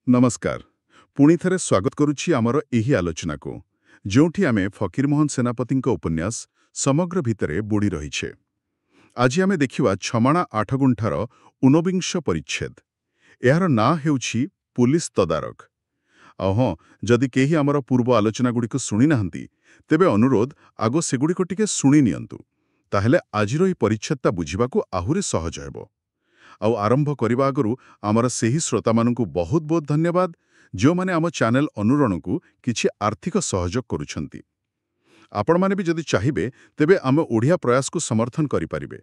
नमस्कार पुणी थे स्वागत करुच्ची आमर एही आलोचना को जोठी आमे फकीरमोहन सेनापति उपन्यास समग्र भितरे बुड़ी रही आज आमे देखिवा छमाणा आठगुंठार 49 परिच्छेद यार ना हेउछि पुलिस तदारक हाँ जदि केही आमर पूर्व आलोचना गुड़िक शुणी नाहंती तेबे अनुरोध आगो सेगुड़िक टिके शुणी नियंतु ताहेले आजिर ई परिच्छेदटा बुझिबाकू आहुरी सहज हेबो। आउ आरंभ करने आगु आमर सेही श्रोता मानू बहुत बहुत धन्यवाद जो माने आम चैनल अनुरण को किछि आर्थिक सहयोग करुछंती। आपण माने भी जदि चाहिए तेबे आम ओडिया प्रयास को समर्थन करि परिबे।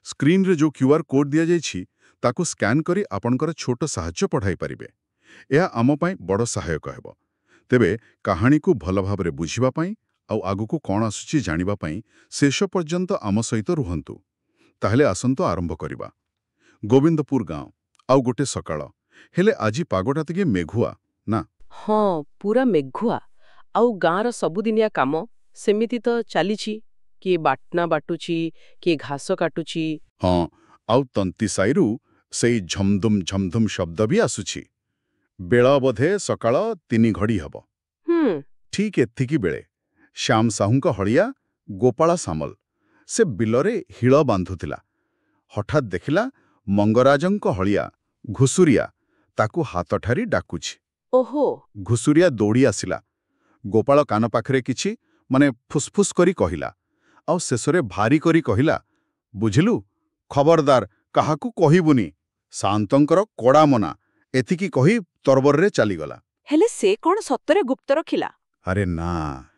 स्क्रीन रे जो क्यूआर कोड दिया जाइछि ताकू स्कैन करी आपणकर छोट साहाय्य पढ़ाई परिबे। यह आम पई बड़ सहायक हेबो। तेबे कहानी को भल भाबरे बुझिबा पई आउ आगुको कोन आसुछि जानिबा पई शेष पर्यंत आम सहित रुहंतु। ताहले आसंतो आरंभ करिबा। गोविंदपुर गांव आउ गोटे सकाळ हेले आजी पागटा तिके मेघुआ ना। हाँ पूरा मेघुआ आउ गाँर सबुदिनिया काम सेमिति तो चलीछि किए बाटना बाटुछि किए घास काटुछि। हाँ आउ तंती साइरु सेई झमधुम शब्द भी आसुछि। बेळ बोधे सकाळ 3 घड़ी हब। ठीक एथिकी बेले श्याम साहुंक हलिया गोपाला सामल से बिलरे हिळ बांधुथिला। हठात देखिला मंगराजंक हलिया घुसुरिया ताकू हाथ ठारी डाकुछि। ओहो घुसुरिया दौड़ी आसिला। गोपाल कान पाखरे किछि माने फुसफुस करी कहिला आउ शेषरे भारी करी कहिला बुझिलु खबरदार काहाकू कहिबुनी। शांतंकर कड़ा मना एथिकी कही तरबर रे चलीगला। हेले से कोन सत्तरे गुप्त रखिला? अरे ना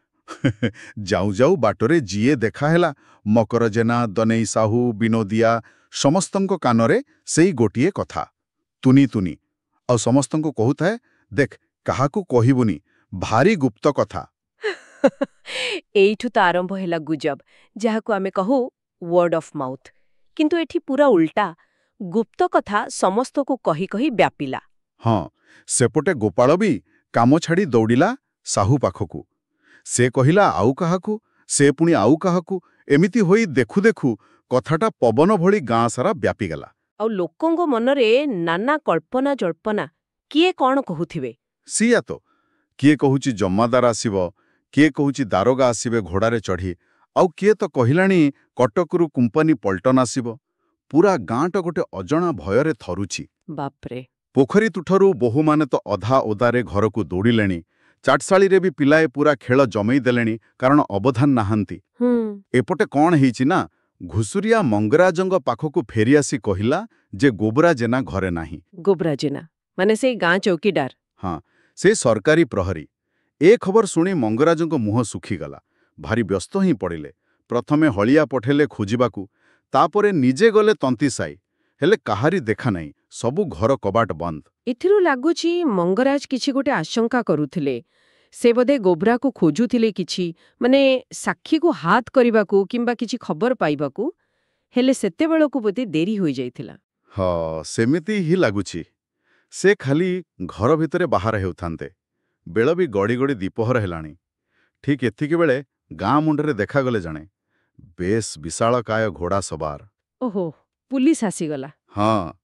जाऊ जाऊ बाटरे जिए देखा हेला मकर जेना दनेई साहू विनोदिया समस्तंको कानरे सेई गोटिए कथा तुनी तुनी और समस्तंको कहूथाए देख काहाकू कहिबुनी भारी गुप्त कथा। एइठु त आरंभ हेला गुजब जाहाकू आमे कहू वर्ड ऑफ माउथ किंतु एठी पूरा उल्टा गुप्त कथा समस्त को कही कही व्यापिला। हाँ सेपटे गोपाल भी काम छाड़ी दौड़िला साहू पाखकू। से कहिला आउ काहाकू से पुणी आउ काहाकू एमिति होई देखु देखु कथाटा पवन भली गाँ सारा व्यापीगला। आउ लोकंगो मनरे नाना कल्पना जल्पना किए कौन कहूथिबे। सिया तो किए कहूची जम्मादार आसीबो किए कहूची दारोगा आसीबे घोड़ारे चढ़ी आउ किए तो कहिलाणी कटकरू कुंपानी पल्टन आसीबो। पूरा गाँट गोटे अजणा भयरे थरुची। बापरे पोखरी तुठरू बहु माने तो अधा ओदारे घरकू दौड़िलेणी। चाटशाली रे भी पिलाए पूरा खेल जमई देलेणी कारण अवधान नाहांती। एपटे कौन हेइची ना घुसुरिया मंगराजंग पाखकू फेरी आसी कहिला जे गोबरा जेना घरे नाही। गोबरा जेना माने से गाँ चौकीदार। हाँ से सरकारी प्रहरी। ए खबर शुणी मंगराजंग मुह सुखीगला। भारी व्यस्त ही पड़िले। प्रथमे हलिया पठेले खोजिबाकू तापरे निजे गले तंती साई हेले काहारी देखा नहीं सबु घर कबाट बंद। इथिरु लागुची मंगराज किछि गोटे आशंका करुथिले। से बोधे गोबरा को खोजुथिले किछि माने साक्षी को हाथ करिबाकू किंबा किछि खबर पाइबाकू हेले सेते बेलकू बोधे देरी होई जाइथिला। हाँ सेमिति ही लागुची। से खाली घर भितरे बाहर हेउथान्ते। बेल भी गड़ी गड़ी दीपहर हेलाणी। ठीक एथिकी बेले गाँ मुंडरे देखागले जाने बेस विशालकाय घोड़ा सवार। ओहो पुलिस आसीगला। हाँ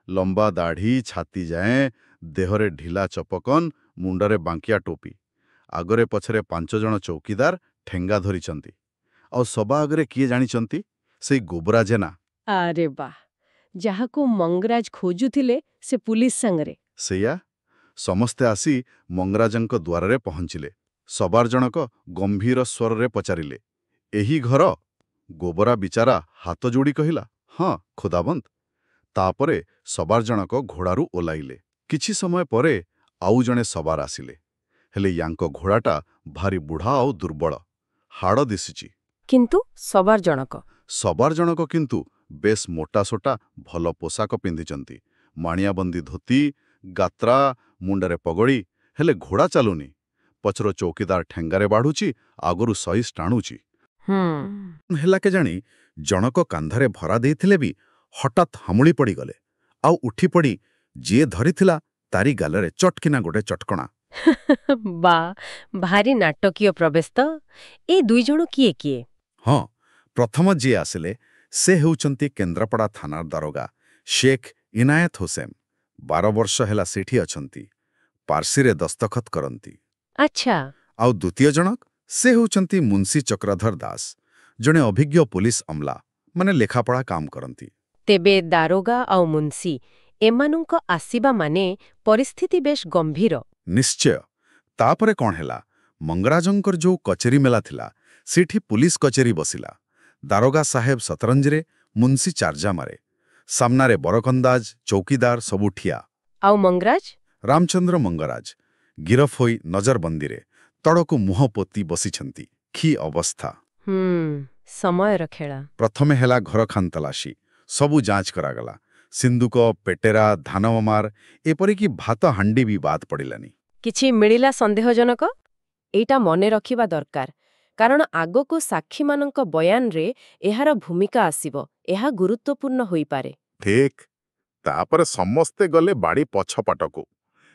लंबा दाढ़ी छाती जाए देहरे ढिला चपकन मुंडरे बांकिया टोपी आगरे पछरे 5 जण चौकीदार ठेंगा धरिचंती और सभा आगरे किए जानिचंती से गोबरा जेना। अरे वाह जहाको मंगराज खोजुथिले से पुलिस संगरे। सेया समस्ते आसी मंगराजंक द्वारे पहुंचिले। सबार जनक गंभीर स्वर रे पचारिले एही घर? गोबरा बिचारा हाथ जोड़ी कहिला हाँ खुदाबंद। तापरे सबार जनक घोड़ारू ओलाइले। किछि समय परे आउ जणे सबार आसिले हेले यांको घोड़ाटा भारी बुढ़ा आउ दुर्बल हाड़ दिसिची। किंतु सबार जनक किंतु बेस मोटासोटा भल पोशाक पिंधिचंती माणियाबंदी धोती गात्रा मुंडरे पगड़ी हेले घोड़ा चालुनी। पछरो चौकीदार ठेंगारे बाढ़ुची आगरू सईस टाणुची। हेला के जानी जनक कांधारे भरा देइथिले भी हठात हामुली पड़ी गले आउ उठी पड़ी जे धरिथिला तारी गालरे चटकिना गोटे चटकणा। बा भारी नाटकीय प्रवेश तो ए दुई जण किए किए? हाँ प्रथम जे आसिले से हेउचंती केन्द्रापड़ा थानार दारोगा शेख इनायत हुसैन। 12 वर्ष हेला सेठी अछंती। ପାର୍ସିରେ ଦସ୍ତଖତ କରନ୍ତି। ଆଚ୍ଛା। ଆଉ ଦ୍ୱିତୀୟ ଜଣକ ସେ ହେଉଛନ୍ତି ମୁନ୍ସି ଚକ୍ରଧର ଦାସ, ଜଣେ ଅଭିଜ୍ଞ ପୋଲିସ ଅମଲା, ମାନେ ଲେଖାପଢ଼ା କାମ କରନ୍ତି। ତେବେ ଦାରୋଗା ଆଉ ମୁନ୍ସି ଏମାନଙ୍କ ଆସିବା ମାନେ ପରିସ୍ଥିତି ବେଶ୍ ଗମ୍ଭୀର। ନିଶ୍ଚୟ। ତାପରେ କ'ଣ ହେଲା, ମଙ୍ଗରାଜଙ୍କର ଯୋଉ କଚେରୀ ମେଲା ଥିଲା, ସେଠି ପୁଲିସ କଚେରୀ ବସିଲା। ଦାରୋଗା ସାହେବ ସତରଞ୍ଜରେ, ମୁନ୍ସି ଚାର୍ଜାମାରେ। ସାମ୍ନାରେ ବରକନ୍ଦାଜ, ଚୌକିଦାର ସବୁ ଠିଆ। ଆଉ ମଙ୍ଗରାଜ? ରାମଚନ୍ଦ୍ର ମଙ୍ଗରାଜ ଗିରଫ ହୋଇ ନଜରବନ୍ଦୀରେ ତଳକୁ ମୁହଁ ପୋତି ବସିଛନ୍ତି। କି ଅବସ୍ଥା! ସମୟର ଖେଳ। ପ୍ରଥମେ ହେଲା ଘର ଖାନ୍ତଲାସି। ସବୁ ଯାଞ୍ଚ କରାଗଲା। ସିନ୍ଦୁକ, ପେଟେରା, ଧାନମାର, ଏପରିକି ଭାତ ହାଣ୍ଡି ବି ବାଦ ପଡ଼ିଲାନି। କିଛି ମିଳିଲା ସନ୍ଦେହଜନକ? ଏଇଟା ମନେ ରଖିବା ଦରକାର, କାରଣ ଆଗକୁ ସାକ୍ଷୀମାନଙ୍କ ବୟାନରେ ଏହାର ଭୂମିକା ଆସିବ। ଏହା ଗୁରୁତ୍ୱପୂର୍ଣ୍ଣ ହୋଇପାରେ। ଠିକ୍। ତାପରେ ସମସ୍ତେ ଗଲେ ବାଡ଼ି ପଛପାଟକୁ।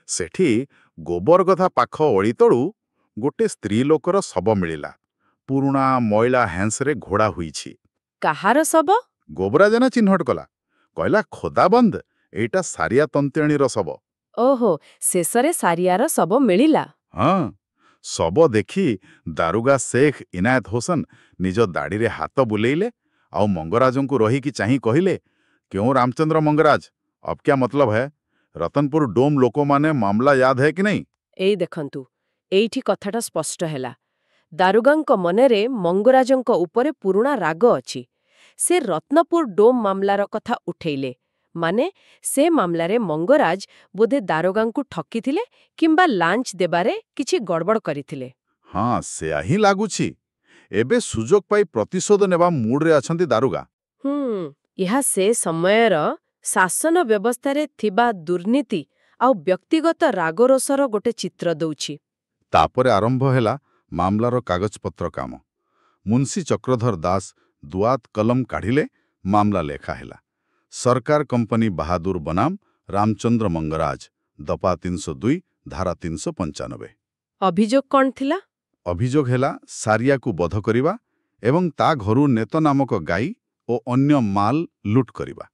ସେଠି ଗୋବରଗଧା ପାଖ ଅଳିତଳୁ ଗୋଟେ ସ୍ତ୍ରୀ ଲୋକର ଶବ ମିଳିଲା। ପୁରୁଣା ମଇଳା ହେଁସରେ ଘୋଡ଼ା ହୋଇଛି। କାହାର ଶବ? ଗୋବରାଜେନା ଚିହ୍ନଟ କଲା। କହିଲା, ଖୋଦାବନ୍ଦ, ଏଇଟା ସାରିଆ ତନ୍ତେଣୀର ଶବ। ଓହୋ, ଶେଷରେ ସାରିଆର ଶବ ମିଳିଲା। ହଁ। ଶବ ଦେଖି ଦାରୁଗା ଶେଖ୍ ଇନାୟତ ହୋସେନ ନିଜ ଦାଢ଼ିରେ ହାତ ବୁଲେଇଲେ ଆଉ ମଙ୍ଗରାଜଙ୍କୁ ରହିକି ଚାହିଁ କହିଲେ, କେଉଁ ରାମଚନ୍ଦ୍ର ମଙ୍ଗରାଜ, ଅବ୍ କ୍ୟା ମତଲବ ହୈ? ରତନପୁର ଡୋମ ଲୋକମାନେ ମାମଲା ୟାଦ ହେ କି ନାହିଁ? ଏଇ ଦେଖନ୍ତୁ, ଏଇଠି କଥାଟା ସ୍ପଷ୍ଟ ହେଲା। ଦାରୁଗାଙ୍କ ମନରେ ମଙ୍ଗରାଜଙ୍କ ଉପରେ ପୁରୁଣା ରାଗ ଅଛି। ସେ ରତ୍ନପୁର ଡୋମ ମାମଲାର କଥା ଉଠେଇଲେ। ମାନେ ସେ ମାମଲାରେ ମଙ୍ଗରାଜ ବୋଧେ ଦାରୋଗାଙ୍କୁ ଠକିଥିଲେ କିମ୍ବା ଲାଞ୍ଚ ଦେବାରେ କିଛି ଗଡ଼ବଡ଼ କରିଥିଲେ। ହଁ, ସେୟା ହିଁ ଲାଗୁଛି। ଏବେ ସୁଯୋଗ ପାଇ ପ୍ରତିଶୋଧ ନେବା ମୁଡ୍ରେ ଅଛନ୍ତି ଦାରୁଗା। ଏହା ସେ ସମୟର ଶାସନ ବ୍ୟବସ୍ଥାରେ ଥିବା ଦୁର୍ନୀତି ଆଉ ବ୍ୟକ୍ତିଗତ ରାଗରୋଷର ଗୋଟେ ଚିତ୍ର ଦଉଛି। ତାପରେ ଆରମ୍ଭ ହେଲା ମାମଲାର କାଗଜପତ୍ର କାମ। ମୁନ୍ସି ଚକ୍ରଧର ଦାସ ଦୁଆତ କଲମ କାଢ଼ିଲେ, ମାମଲା ଲେଖା ହେଲା। ସରକାର କମ୍ପାନୀ ବାହାଦୁର ବନାମ ରାମଚନ୍ଦ୍ର ମଙ୍ଗରାଜ, ଦପା 302, ଧାରା 395। ଅଭିଯୋଗ କ'ଣ ଥିଲା? ଅଭିଯୋଗ ହେଲା ସାରିଆକୁ ବଧ କରିବା ଏବଂ ତା ଘରୁ ନେତ ନାମକ ଗାଈ ଓ ଅନ୍ୟ ମାଲ ଲୁଟ୍ କରିବା।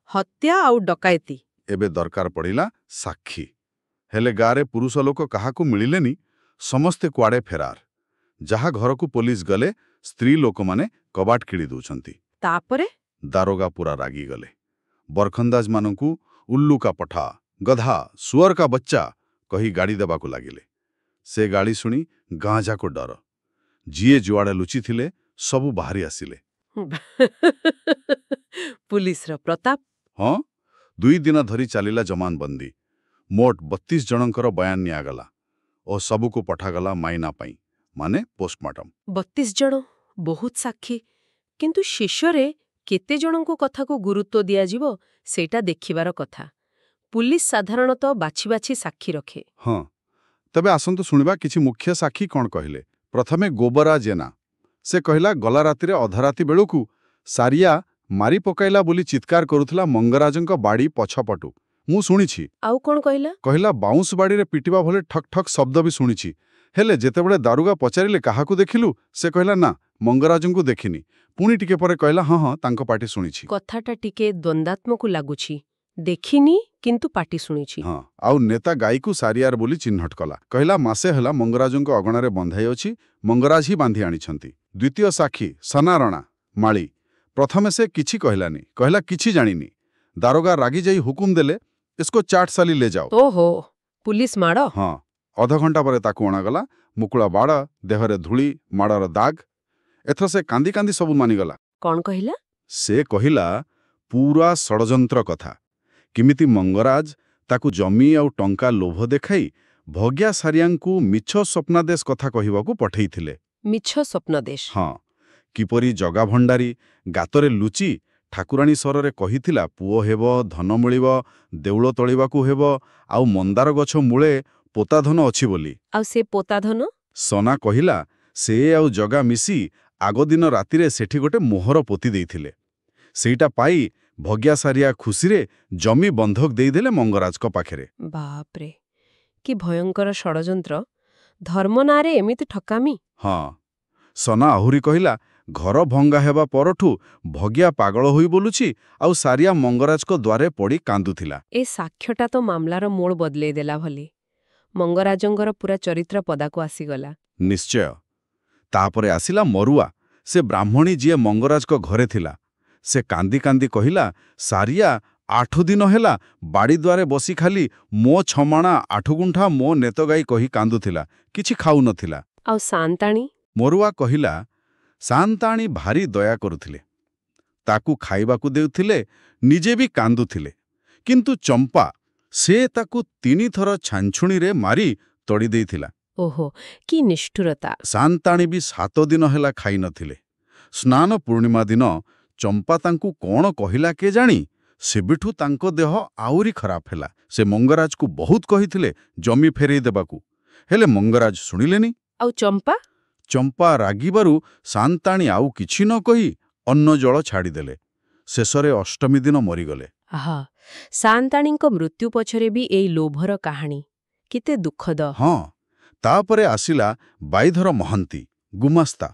ହତ୍ୟା ଆଉ ଡକାୟତି। ଏବେ ଦରକାର ପଡ଼ିଲା ସାକ୍ଷୀ। ହେଲେ ଗାଁରେ ପୁରୁଷ ଲୋକ କାହାକୁ ମିଳିଲେନି। ସମସ୍ତେ କୁଆଡ଼େ ଫେରାର। ଯାହା ଘରକୁ ପୋଲିସ ଗଲେ, ସ୍ତ୍ରୀ ଲୋକମାନେ କବାଟ କିଳି ଦେଉଛନ୍ତି। ତାପରେ ଦାରୋଗା ପୁରା ରାଗିଗଲେ। ବରଖନ୍ଦାଜମାନଙ୍କୁ ଉଲ୍ଲୁ କା ପଠା, ଗଧା, ସୁଅର କା ବଚ୍ଚା କହି ଗାଳି ଦେବାକୁ ଲାଗିଲେ। ସେ ଗାଳି ଶୁଣି ଗାଁଯାକ ଡର। ଯିଏ ଯୁଆଡ଼େ ଲୁଚିଥିଲେ ସବୁ ବାହାରି ଆସିଲେ। ପୁଲିସର ପ୍ରତାପ। ହଁ, 2 ଦିନ ଧରି ଚାଲିଲା ଜମାନବନ୍ଦୀ। ମୋଟ 32 ଜଣଙ୍କର ବୟାନ ନିଆଗଲା ଓ ସବୁକୁ ପଠାଗଲା ମାଇନା ପାଇଁ, ମାନେ ପୋଷ୍ଟମର୍ଟମ। 32 ଜଣ, ବହୁତ ସାକ୍ଷୀ। କିନ୍ତୁ ଶେଷରେ କେତେ ଜଣଙ୍କୁ କଥାକୁ ଗୁରୁତ୍ୱ ଦିଆଯିବ ସେଇଟା ଦେଖିବାର କଥା। ପୁଲିସ ସାଧାରଣତଃ ବାଛି ବାଛି ସାକ୍ଷୀ ରଖେ। ହଁ, ତେବେ ଆସନ୍ତୁ ଶୁଣିବା କିଛି ମୁଖ୍ୟ ସାକ୍ଷୀ କ'ଣ କହିଲେ। ପ୍ରଥମେ ଗୋବରା ଜେନା। ସେ କହିଲା, ଗଲା ରାତିରେ ଅଧରାତି ବେଳକୁ ସାରିଆ ମାରି ପକାଇଲା ବୋଲି ଚିତ୍କାର କରୁଥିଲା ମଙ୍ଗରାଜଙ୍କ ବାଡ଼ି ପଛପଟୁ। ମୁଁ ଶୁଣିଛି। ଆଉ କ'ଣ କହିଲା? କହିଲା, ବାଉଁଶ ବାଡ଼ିରେ ପିଟିବା ଭଳି ଠକ୍ ଠକ୍ ଶବ୍ଦ ବି ଶୁଣିଛି। ହେଲେ ଯେତେବେଳେ ଦାରୁଗା ପଚାରିଲେ କାହାକୁ ଦେଖିଲୁ, ସେ କହିଲା, ନା, ମଙ୍ଗରାଜଙ୍କୁ ଦେଖିନି। ପୁଣି ଟିକେ ପରେ କହିଲା, ହଁ ହଁ, ତାଙ୍କ ପାଟି ଶୁଣିଛି। କଥାଟା ଟିକେ ଦ୍ୱନ୍ଦାତ୍ମକ ଲାଗୁଛି। ଦେଖିନି କିନ୍ତୁ ପାଟି ଶୁଣିଛି। ହଁ, ଆଉ ନେତା ଗାଈକୁ ସାରିଆର ବୋଲି ଚିହ୍ନଟ କଲା। କହିଲା, ମାସେ ହେଲା ମଙ୍ଗରାଜଙ୍କ ଅଗଣାରେ ବନ୍ଧାଇ ଅଛି, ମଙ୍ଗରାଜ ହିଁ ବାନ୍ଧି ଆଣିଛନ୍ତି। ଦ୍ୱିତୀୟ ସାକ୍ଷୀ ସନାରଣା ମାଳି। ପ୍ରଥମେ ସେ କିଛି କହିଲାନି, କହିଲା କିଛି ଜାଣିନି। ଦାରୋଗା ରାଗି ଯାଇ ହୁକୁମ ଦେଲେ, ଇସ୍କୋ ଚାଟସାଲି ଲେ ଯାଅ। ଓହୋ, ପୁଲିସ ମାଡ଼? ହଁ, ଅଧଘଣ୍ଟା ପରେ ତାକୁ ଅଣାଗଲା। ମୁକୁଳା ବାଡ଼, ଦେହରେ ଧୂଳି, ମାଡ଼ର ଦାଗ। ଏଥର ସେ କାନ୍ଦି କାନ୍ଦି ସବୁ ମାନିଗଲା। କ'ଣ କହିଲା? ସେ କହିଲା ପୁରା ଷଡ଼ଯନ୍ତ୍ର କଥା। କେମିତି ମଙ୍ଗରାଜ ତାକୁ ଜମି ଆଉ ଟଙ୍କା ଲୋଭ ଦେଖାଇ ଭଗିଆ ସାରିଆଙ୍କୁ ମିଛ ସ୍ୱପ୍ନାଦେଶ କଥା କହିବାକୁ ପଠେଇଥିଲେ। ମିଛ ସ୍ୱପ୍ନଦେଶ? ହଁ, କିପରି ଜଗା ଭଣ୍ଡାରୀ ଗାତରେ ଲୁଚି ଠାକୁରାଣୀ ସ୍ୱରରେ କହିଥିଲା, ପୁଅ ହେବ, ଧନ ମିଳିବ, ଦେଉଳ ତଳିବାକୁ ହେବ, ଆଉ ମନ୍ଦାର ଗଛ ମୂଳେ ପୋତାଧନ ଅଛି ବୋଲି। ଆଉ ସେ ପୋତାଧନ? ସନା କହିଲା, ସେ ଆଉ ଜଗା ମିଶି ଆଗଦିନ ରାତିରେ ସେଠି ଗୋଟେ ମୋହର ପୋତି ଦେଇଥିଲେ। ସେଇଟା ପାଇ ଭଗିଆ ସାରିଆ ଖୁସିରେ ଜମି ବନ୍ଧକ ଦେଇଦେଲେ ମଙ୍ଗରାଜଙ୍କ ପାଖରେ। ବାପରେ, କି ଭୟଙ୍କର ଷଡ଼ଯନ୍ତ୍ର! ଧର୍ମ ନାଁରେ ଏମିତି ଠକାମି? ହଁ, ସନା ଆହୁରି କହିଲା, ଘର ଭଙ୍ଗା ହେବା ପରଠୁ ଭଗିଆ ପାଗଳ ହୋଇ ବୋଲୁଛି ଆଉ ସାରିଆ ମଙ୍ଗରାଜଙ୍କ ଦ୍ୱାରେ ପଡ଼ି କାନ୍ଦୁଥିଲା। ଏ ସାକ୍ଷ୍ୟଟା ତ ମାମଲାର ମୋଡ଼ ବଦଲେଇ ଦେଲା ଭଲି। ମଙ୍ଗରାଜଙ୍କର ପୁରା ଚରିତ୍ର ପଦାକୁ ଆସିଗଲା। ନିଶ୍ଚୟ। ତାପରେ ଆସିଲା ମରୁଆ, ସେ ବ୍ରାହ୍ମଣୀ ଯିଏ ମଙ୍ଗରାଜଙ୍କ ଘରେ ଥିଲା। ସେ କାନ୍ଦି କାନ୍ଦି କହିଲା, ସାରିଆ 8 ଦିନ ହେଲା ବାଡ଼ି ଦ୍ୱାରେ ବସି ଖାଲି ମୋ ଛମାଣା 8 ଗୁଣ୍ଠା ମୋ ନେତଗାଇ କହି କାନ୍ଦୁଥିଲା, କିଛି ଖାଉନଥିଲା। ଆଉ ସାନ୍ତାଣୀ? ମରୁଆ କହିଲା, ସାନ୍ତାଣୀ ଭାରି ଦୟା କରୁଥିଲେ, ତାକୁ ଖାଇବାକୁ ଦେଉଥିଲେ, ନିଜେ ବି କାନ୍ଦୁଥିଲେ। କିନ୍ତୁ ଚମ୍ପା, ସେ ତାକୁ 3 ଥର ଛାଞ୍ଚୁଣୀରେ ମାରି ତଡ଼ି ଦେଇଥିଲା। ଓହୋ, କି ନିଷ୍ଠୁରତା! ସାନ୍ତାଣୀ ବି 7 ଦିନ ହେଲା ଖାଇନଥିଲେ। ସ୍ନାନ ପୂର୍ଣ୍ଣିମା ଦିନ ଚମ୍ପା ତାଙ୍କୁ କ'ଣ କହିଲା କେଜାଣି, ସେବେଠୁ ତାଙ୍କ ଦେହ ଆହୁରି ଖରାପ ହେଲା। ସେ ମଙ୍ଗରାଜକୁ ବହୁତ କହିଥିଲେ ଜମି ଫେରେଇ ଦେବାକୁ, ହେଲେ ମଙ୍ଗରାଜ ଶୁଣିଲେନି। ଆଉ ଚମ୍ପା? ଚମ୍ପା ରାଗିବାରୁ ସାନ୍ତାଣୀ ଆଉ କିଛି ନ କହି ଅନ୍ନ ଜଳ ଛାଡ଼ିଦେଲେ। ଶେଷରେ ଅଷ୍ଟମୀ ଦିନ ମରିଗଲେ। ଆହା, ସାନ୍ତାଣୀଙ୍କ ମୃତ୍ୟୁ ପଛରେ ବି ଏଇ ଲୋଭର କାହାଣୀ। କେତେ ଦୁଃଖଦ! ହଁ, ତାପରେ ଆସିଲା ବାଇଧର ମହାନ୍ତି, ଗୁମାସ୍ତା।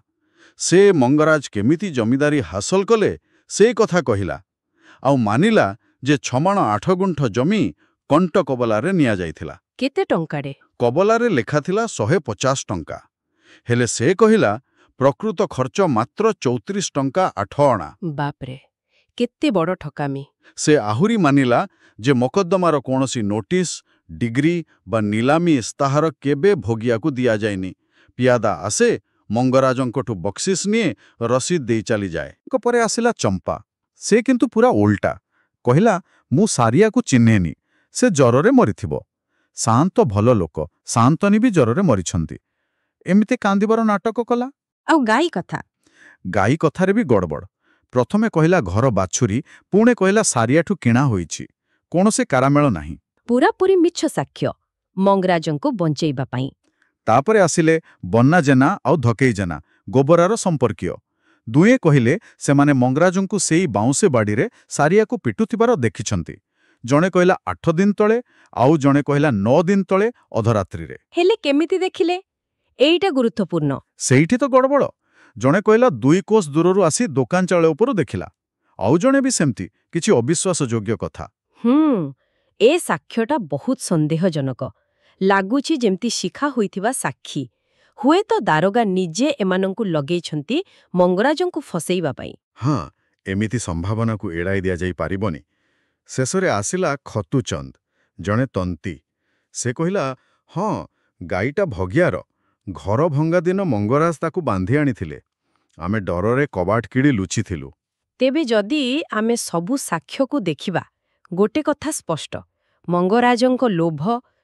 ସେ ମଙ୍ଗରାଜ କେମିତି ଜମିଦାରୀ ହାସଲ କଲେ ସେ କଥା କହିଲା, ଆଉ ମାନିଲା ଯେ 6 8 ଗୁଣ୍ଠ ଜମି କଣ୍ଟ କବଲାରେ ନିଆଯାଇଥିଲା। କେତେ ଟଙ୍କାରେ? କବଲାରେ ଲେଖାଥିଲା 150 ଟଙ୍କା, ହେଲେ ସେ କହିଲା ପ୍ରକୃତ ଖର୍ଚ୍ଚ ମାତ୍ର 34 ଟଙ୍କା 8 ଅଣା। ବାପରେ, କେତେ ବଡ଼ ଠକାମି! ସେ ଆହୁରି ମାନିଲା ଯେ ମକଦ୍ଦମାର କୌଣସି ନୋଟିସ୍, ଡିଗ୍ରୀ ବା ନିଲାମୀ ଇସ୍ତାହାର କେବେ ଭୋଗିଆକୁ ଦିଆଯାଇନି। ପିଆଦା ଆସେ, ମଙ୍ଗରାଜଙ୍କଠୁ ବକ୍ସିସ୍ ନିଏ, ରସିଦ ଦେଇ ଚାଲିଯାଏ। ପରେ ଆସିଲା ଚମ୍ପା। ସେ କିନ୍ତୁ ପୁରା ଓଲଟା। କହିଲା, ମୁଁ ସାରିଆକୁ ଚିହ୍ନେନି, ସେ ଜ୍ୱରରେ ମରିଥିବ। ଶାନ୍ତ ଭଲ ଲୋକ, ଶାନ୍ତନୀ ବି ଜ୍ୱରରେ ମରିଛନ୍ତି। ଏମିତି କାନ୍ଦିବାର ନାଟକ କଲା। ଆଉ ଗାଈ କଥା? ଗାଈ କଥାରେ ବି ଗଡ଼ବଡ଼। ପ୍ରଥମେ କହିଲା ଘର ବାଛୁରୀ, ପୁଣି କହିଲା ସାରିଆଠୁ କିଣା ହୋଇଛି। କୌଣସି କାରାମେଳ ନାହିଁ। ପୁରାପୁରି ମିଛ ସାକ୍ଷ୍ୟ, ମଙ୍ଗରାଜଙ୍କୁ ବଞ୍ଚେଇବା ପାଇଁ। ତାପରେ ଆସିଲେ ବନ୍ନା ଜେନା ଆଉ ଧକେଇ ଜେନା, ଗୋବରାର ସମ୍ପର୍କୀୟ। ଦୁହେଁ କହିଲେ ସେମାନେ ମଙ୍ଗରାଜଙ୍କୁ ସେଇ ବାଉଁଶେ ବାଡ଼ିରେ ସାରିଆକୁ ପିଟୁଥିବାର ଦେଖିଛନ୍ତି। ଜଣେ କହିଲା 8 ଦିନ ତଳେ, ଆଉ ଜଣେ କହିଲା 9 ଦିନ ତଳେ ଅଧରାତ୍ରିରେ। ହେଲେ କେମିତି ଦେଖିଲେ? ଏଇଟା ଗୁରୁତ୍ୱପୂର୍ଣ୍ଣ। ସେଇଠି ତ ଗଡ଼ବଡ଼। ଜଣେ କହିଲା 2 କୋଶ ଦୂରରୁ ଆସି ଦୋକାନ ଚାଳ ଉପରୁ ଦେଖିଲା, ଆଉ ଜଣେ ବି ସେମିତି, କିଛି ଅବିଶ୍ୱାସଯୋଗ୍ୟ କଥା। ଏ ସାକ୍ଷ୍ୟଟା ବହୁତ ସନ୍ଦେହଜନକ। ଲାଗୁଛି ଯେମିତି ଶିଖା ହୋଇଥିବା ସାକ୍ଷୀ। ହୁଏତ ଦାରୋଗା ନିଜେ ଏମାନଙ୍କୁ ଲଗେଇଛନ୍ତି ମଙ୍ଗରାଜଙ୍କୁ ଫସେଇବା ପାଇଁ। ହଁ, ଏମିତି ସମ୍ଭାବନାକୁ ଏଡ଼ାଇ ଦିଆଯାଇ ପାରିବନି। ଶେଷରେ ଆସିଲା ଖତୁଚନ୍ଦ, ଜଣେ ତନ୍ତୀ। ସେ କହିଲା, ହଁ, ଗାଈଟା ଭଗିଆର। ଘର ଭଙ୍ଗା ଦିନ ମଙ୍ଗରାଜ ତାକୁ ବାନ୍ଧି ଆଣିଥିଲେ। ଆମେ ଡରରେ କବାଟ କିଳି ଲୁଚିଥିଲୁ। ତେବେ ଯଦି ଆମେ ସବୁ ସାକ୍ଷ୍ୟକୁ ଦେଖିବା, ଗୋଟେ କଥା ସ୍ପଷ୍ଟ, ମଙ୍ଗରାଜଙ୍କ ଲୋଭ,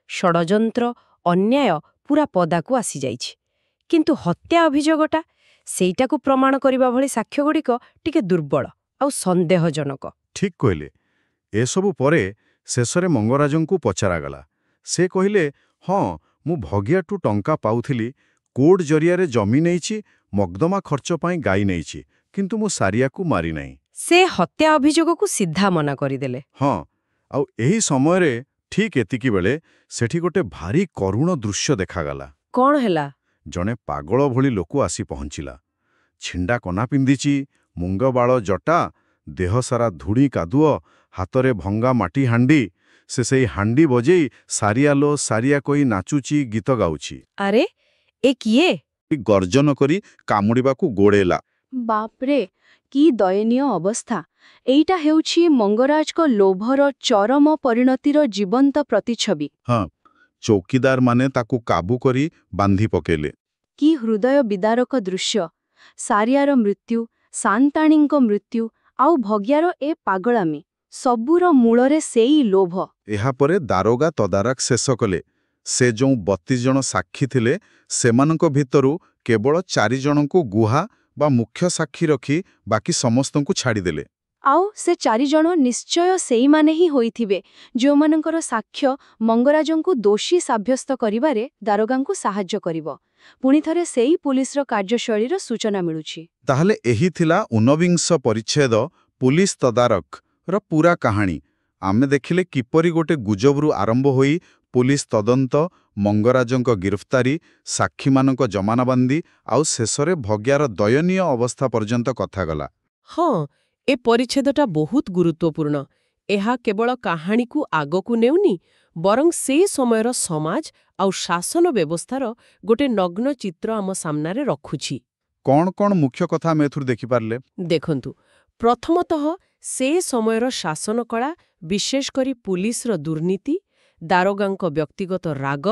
ଷଡ଼ଯନ୍ତ୍ର, ଅନ୍ୟାୟ ପୁରା ପଦାକୁ ଆସିଯାଇଛି। କିନ୍ତୁ ହତ୍ୟା ଅଭିଯୋଗଟା, ସେଇଟାକୁ ପ୍ରମାଣ କରିବା ଭଳି ସାକ୍ଷ୍ୟଗୁଡ଼ିକ ଟିକେ ଦୁର୍ବଳ ଆଉ ସନ୍ଦେହଜନକ। ଠିକ୍ କହିଲେ। ଏସବୁ ପରେ ଶେଷରେ ମଙ୍ଗରାଜଙ୍କୁ ପଚରାଗଲା। ସେ କହିଲେ, ହଁ, ମୁଁ ଭଗିଆଠୁ ଟଙ୍କା ପାଉଥିଲି, କୋର୍ଟ ଜରିଆରେ ଜମି ନେଇଛି, ମକଦ୍ଦମା ଖର୍ଚ୍ଚ ପାଇଁ ଗାଈ ନେଇଛି, କିନ୍ତୁ ମୁଁ ସାରିଆକୁ ମାରିନାହିଁ। ସେ ହତ୍ୟା ଅଭିଯୋଗକୁ ସିଧା ମନା କରିଦେଲେ। ହଁ, ଆଉ ଏହି ସମୟରେ ଠିକ୍ ଏତିକିବେଳେ ସେଠି ଗୋଟେ ଭାରି କରୁଣ ଦୃଶ୍ୟ ଦେଖାଗଲା। କ'ଣ ହେଲା? ଜଣେ ପାଗଳ ଭଳି ଲୋକ ଆସି ପହଞ୍ଚିଲା। ଛିଣ୍ଡା କନା ପିନ୍ଧିଛି, ମୁଙ୍ଗବାଳ ଜଟା, ଦେହସାରା ଧୂଳି କାଦୁଅ, ହାତରେ ଭଙ୍ଗା ମାଟି ହାଣ୍ଡି। ସେ ସେଇ ହାଣ୍ଡି ବଜେଇ ସାରିଆ ଲୋ ସାରିଆ କହି ନାଚୁଛି, ଗୀତ ଗାଉଛି। ଆରେ, ଏ କିଏ? ଗର୍ଜନ କରି କାମୁଡ଼ିବାକୁ ଗୋଡ଼େଇଲା। ବାପରେ, କି ଦୟନୀୟ ଅବସ୍ଥା! ଏଇଟା ହେଉଛି ମଙ୍ଗରାଜଙ୍କ ଲୋଭର ଚରମ ପରିଣତିର ଜୀବନ୍ତ ପ୍ରତିଛବି। ହଁ, ଚୌକିଦାରମାନେ ତାକୁ କାବୁ କରି ବାନ୍ଧି ପକେଇଲେ। କି ହୃଦୟ ବିଦାରକ ଦୃଶ୍ୟ! ସାରିଆର ମୃତ୍ୟୁ, ସାନ୍ତାଣୀଙ୍କ ମୃତ୍ୟୁ, ଆଉ ଭଗିଆର ଏ ପାଗଳାମି, ସବୁର ମୂଳରେ ସେଇ ଲୋଭ। ଏହାପରେ ଦାରୋଗା ତଦାରଖ ଶେଷ କଲେ। ସେ ଯେଉଁ 32 ଜଣ ସାକ୍ଷୀ ଥିଲେ, ସେମାନଙ୍କ ଭିତରୁ କେବଳ 4 ଜଣଙ୍କୁ ଗୁହା ବା ମୁଖ୍ୟ ସାକ୍ଷୀ ରଖି ବାକି ସମସ୍ତଙ୍କୁ ଛାଡ଼ିଦେଲେ। ଆଉ ସେ 4 ଜଣ ନିଶ୍ଚୟ ସେଇମାନେ ହିଁ ହୋଇଥିବେ ଯେଉଁମାନଙ୍କର ସାକ୍ଷ୍ୟ ମଙ୍ଗରାଜଙ୍କୁ ଦୋଷୀ ସାବ୍ୟସ୍ତ କରିବାରେ ଦାରୋଗାଙ୍କୁ ସାହାଯ୍ୟ କରିବ। ପୁଣିଥରେ ସେଇ ପୁଲିସର କାର୍ଯ୍ୟଶୈଳୀର ସୂଚନା ମିଳୁଛି। ତାହେଲେ ଏହି ଥିଲା 19 ପରିଚ୍ଛେଦ ପୁଲିସ ତଦାରଖର ପୂରା କାହାଣୀ। ଆମେ ଦେଖିଲେ କିପରି ଗୋଟେ ଗୁଜବରୁ ଆରମ୍ଭ ହୋଇ पुलिस तदंत मंगराजंक गिरफ्तारी साक्षीमानंक जमानाबंदी आउ शेषरे भग्यार दयनीय अवस्था पर्यंत कथा गला। ହଁ ଏ ପରିଚ୍ଛେଦଟା ବହୁତ ଗୁରୁତ୍ୱପୂର୍ଣ୍ଣ। ଏହା କେବଳ କାହାଣୀକୁ ଆଗକୁ ନେଉନି, ବରଂ ସେ ସମୟର ସମାଜ ଆଉ ଶାସନ ବ୍ୟବସ୍ଥାର ଗୋଟେ ନଗ୍ନ ଚିତ୍ର ଆମ ସାମ୍ନାରେ ରଖୁଛି। कौन कौन मुख्य कथा आम एथुर देखिपारे? ଦେଖନ୍ତୁ, ପ୍ରଥମତଃ ସେ ସମୟର ଶାସନ କଳା, ବିଶେଷ କରି ପୁଲିସର ଦୁର୍ନୀତି, ଦାରୋଗାଙ୍କ ବ୍ୟକ୍ତିଗତ ରାଗ,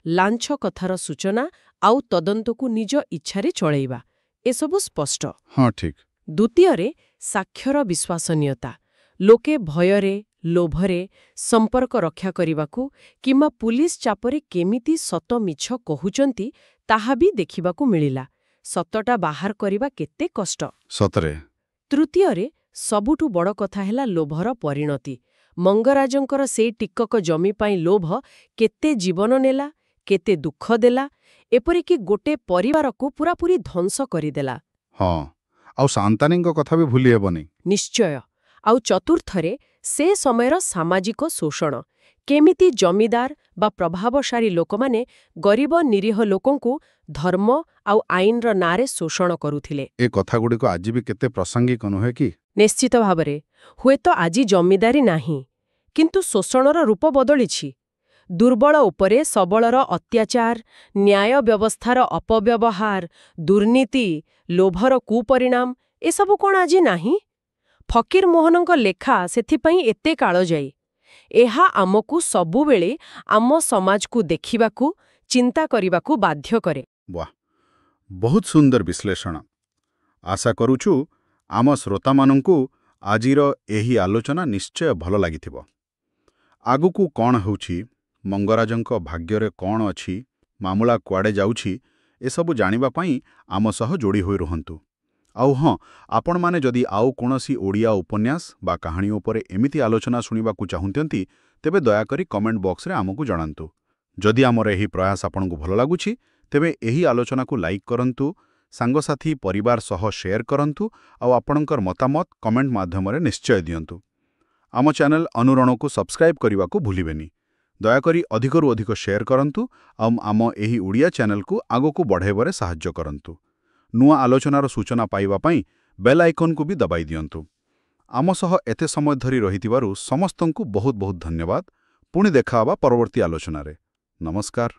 ଲାଞ୍ଚ କଥାର ସୂଚନା ଆଉ ତଦନ୍ତକୁ ନିଜ ଇଚ୍ଛାରେ ଚଳେଇବା, ଏସବୁ ସ୍ପଷ୍ଟ। हाँ ठीक। ଦ୍ୱିତୀୟରେ ସାକ୍ଷ୍ୟର ବିଶ୍ୱାସନୀୟତା। ଲୋକେ ଭୟରେ, ଲୋଭରେ ସମ୍ପର୍କ ରକ୍ଷା କରିବାକୁ କିମ୍ବା ପୁଲିସ ଚାପରେ କେମିତି ସତ ମିଛ କହୁଛନ୍ତି ତାହା ବି ଦେଖିବାକୁ ମିଳିଲା। ସତଟା ବାହାର କରିବା କେତେ କଷ୍ଟ। सतरे ତୃତୀୟରେ ସବୁଠୁ ବଡ଼ କଥା ହେଲା ଲୋଭର ପରିଣତି। ମଙ୍ଗରାଜଙ୍କର ସେଇ ଟିକକ ଜମି ପାଇଁ ଲୋଭ କେତେ ଜୀବନ ନେଲା, କେତେ ଦୁଃଖ ଦେଲା, ଏପରିକି ଗୋଟେ ପରିବାରକୁ ପୂରାପୂରି ଧ୍ୱଂସ କରିଦେଲା। हाँ आउ शांतानीଙ୍କ कथा भी भूली हेबनी। ନିଶ୍ଚୟ। ଆଉ ଚତୁର୍ଥରେ ସେ ସମୟର ସାମାଜିକ ଶୋଷଣ। କେମିତି ଜମିଦାର ବା ପ୍ରଭାବଶାଳୀ ଲୋକମାନେ ଗରିବ ନିରୀହ ଲୋକଙ୍କୁ ଧର୍ମ ଆଉ ଆଇନର ନାଁରେ ଶୋଷଣ କରୁଥିଲେ। ए कथा गुड़िक आज भी केते प्रासंगिक नुहे कि? ନିଶ୍ଚିତ ଭାବରେ। ହୁଏତ ଆଜି ଜମିଦାରୀ ନାହିଁ, କିନ୍ତୁ ଶୋଷଣର ରୂପ ବଦଳିଛି। ଦୁର୍ବଳ ଉପରେ ସବଳର ଅତ୍ୟାଚାର, ନ୍ୟାୟ ବ୍ୟବସ୍ଥାର ଅପବ୍ୟବହାର, ଦୁର୍ନୀତି, ଲୋଭର କୁପରିଣାମ, ଏସବୁ କ'ଣ ଆଜି ନାହିଁ? ଫକୀର ମୋହନଙ୍କ ଲେଖା ସେଥିପାଇଁ ଏତେ କାଳଜାୟୀ। ଏହା ଆମକୁ ସବୁବେଳେ ଆମ ସମାଜକୁ ଦେଖିବାକୁ, ଚିନ୍ତା କରିବାକୁ ବାଧ୍ୟ କରେ। वाह बहुत सुंदर विश्लेषण। आशा करूछु आम श्रोतामानंकु आजिर एही आलोचना निश्चय भल लागिथिबो। आगुकु कौन होउछि, मंगराजंक भाग्यरे कौन अछि, मामला कुआडे जाउछि, एसबु जानिबा पई आम सह जोड़ी होई रुहंतु। आउ हाँ, आपण माने जदि आउ कोनोसी ओडिया उपन्यास बा कहानी उपरे एमिति आलोचना सुनिबाकु चाहुंतंती तेबे दयाकरी कमेंट बॉक्स रे आमकु जणांतु। जदि आमर एही प्रयास आपनकु भल लागुछि तेबे एही आलोचनाकु लाइक करंतु, सांगसाथी परिवार सह शेयर करंतु आउ आपणकर मतामत कमेंट माध्यमरे निश्चय दियंतु। आम चैनल अनुरणको सब्सक्राइब करिवाकु भूलिबेनी। दयाकरी अधिकरु अधिक शेयर करंतु आम एही ओडिया चैनल को आगोकु बढ़ाइबारे साहाय्य करंतु। नुआ आलोचनार सूचना पाइबा पई बेल आइकन को भी दबाई दियंतु। आम सह एते समय धरी रहितिबारु समस्तंकु बहुत बहुत धन्यवाद। पुणी देखा परवर्ती आलोचनारे। नमस्कार।